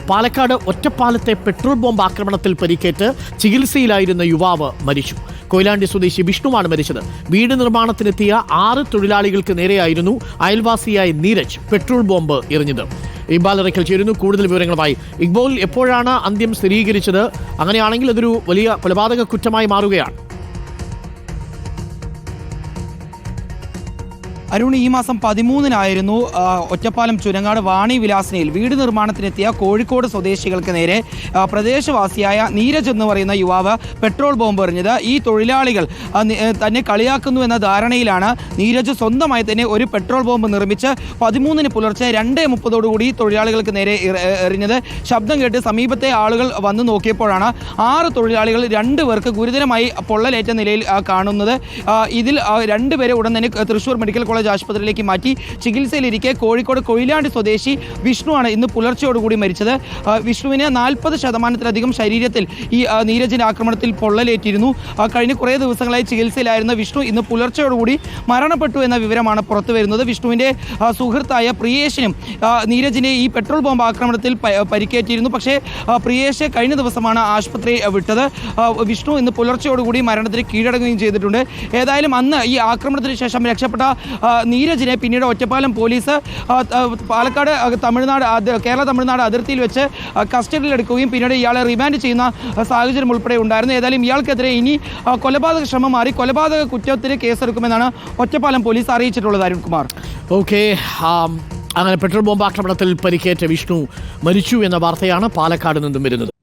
Palakkad ഒറ്റപ്പാലത്തെ petrol bomb ആക്രമണത്തിൽ പരിക്കേറ്റ് ചികിത്സയിലായിരുന്ന യുവാവ് മരിച്ചു. കൊയിലാണ്ടി സ്വദേശി വിഷ്ണുവാണ് മരിച്ചത്. വീട് നിർമ്മാണത്തിനെത്തിയ 6 തൊഴിലാളികൾക്ക് നേരെയായിരുന്നു അയൽവാസിയായ നീരജ് പെട്രോൾ ബോംബ് എറിഞ്ഞത്. ഇക്ബാൽ ഇറക്കൽ ചേരുന്നു കൂടുതൽ വിവരങ്ങളുമായി. ഇക്ബാൽ, എപ്പോഴാണ് അന്ത്യം സ്ഥിരീകരിച്ചത്? അങ്ങനെയാണെങ്കിൽ അതൊരു വലിയ കൊലപാതക കുറ്റമായി മാറുകയാണ്. അരുൺ, ഈ മാസം 13-നായിരുന്നു ഒറ്റപ്പാലം ചുരങ്ങാട് വാണി വിലാസിനിയിൽ വീട് നിർമ്മാണത്തിനെത്തിയ കോഴിക്കോട് സ്വദേശികൾക്ക് നേരെ പ്രദേശവാസിയായ നീരജ് എന്ന് പറയുന്ന യുവാവ് പെട്രോൾ ബോംബ് എറിഞ്ഞത്. ഈ തൊഴിലാളികൾ തന്നെ കളിയാക്കുന്നു എന്ന ധാരണയിലാണ് നീരജ് സ്വന്തമായി തന്നെ ഒരു പെട്രോൾ ബോംബ് നിർമ്മിച്ച് 13-ന് പുലർച്ചെ 2:30 തൊഴിലാളികൾക്ക് നേരെ എറിഞ്ഞത്. ശബ്ദം കേട്ട് സമീപത്തെ ആളുകൾ വന്നു നോക്കിയപ്പോഴാണ് 6 തൊഴിലാളികൾ 2 പേർക്ക് ഗുരുതരമായി പൊള്ളലേറ്റ നിലയിൽ കാണുന്നത്. ഇതിൽ 2 പേരെ ഉടൻ തന്നെ തൃശൂർ മെഡിക്കൽ കോളേജ് ആശുപത്രിയിലേക്ക് മാറ്റി ചികിത്സയിലിരിക്കെ കോഴിക്കോട് കൊയിലാണ്ടി സ്വദേശി വിഷ്ണുവാണ് ഇന്ന് പുലർച്ചയോടുകൂടി മരിച്ചത്. വിഷ്ണുവിന് 40% ശരീരത്തിൽ ഈ നീരജിന്റെ ആക്രമണത്തിൽ പൊള്ളലേറ്റിരുന്നു. കഴിഞ്ഞ കുറേ ദിവസങ്ങളായി ചികിത്സയിലായിരുന്ന വിഷ്ണു ഇന്ന് പുലർച്ചയോടുകൂടി മരണപ്പെട്ടു എന്ന വിവരമാണ് പുറത്തു വരുന്നത്. വിഷ്ണുവിന്റെ സുഹൃത്തായ പ്രിയേഷിനും നീരജിന്റെ ഈ പെട്രോൾ ബോംബ് ആക്രമണത്തിൽ പരിക്കേറ്റിരുന്നു. പക്ഷേ പ്രിയേഷ് കഴിഞ്ഞ ദിവസമാണ് ആശുപത്രി വിട്ടത്. വിഷ്ണു ഇന്ന് പുലർച്ചയോടുകൂടി മരണത്തിന് കീഴടങ്ങുകയും ചെയ്തിട്ടുണ്ട്. ഏതായാലും അന്ന് ഈ ആക്രമണത്തിന് ശേഷം രക്ഷപ്പെട്ട നീരജിനെ പിന്നീട് ഒറ്റപ്പാലം പോലീസ് പാലക്കാട് കേരള തമിഴ്നാട് അതിർത്തിയിൽ വെച്ച് കസ്റ്റഡിയിലെടുക്കുകയും പിന്നീട് ഇയാളെ റിമാൻഡ് ചെയ്യുന്ന സാഹചര്യം ഉൾപ്പെടെ ഉണ്ടായിരുന്നു. ഏതായാലും ഇയാൾക്കെതിരെ ഇനി കൊലപാതക ശ്രമം മാറി കൊലപാതക കുറ്റത്തിന് കേസെടുക്കുമെന്നാണ് ഒറ്റപ്പാലം പോലീസ് അറിയിച്ചിട്ടുള്ളത്. അരുൺകുമാർ, ഓക്കെ. അങ്ങനെ പെട്രോൾ ബോംബ് ആക്രമണത്തിൽ പരിക്കേറ്റ വിഷ്ണു മരിച്ചു എന്ന വാർത്തയാണ് പാലക്കാട് നിന്നും വരുന്നത്.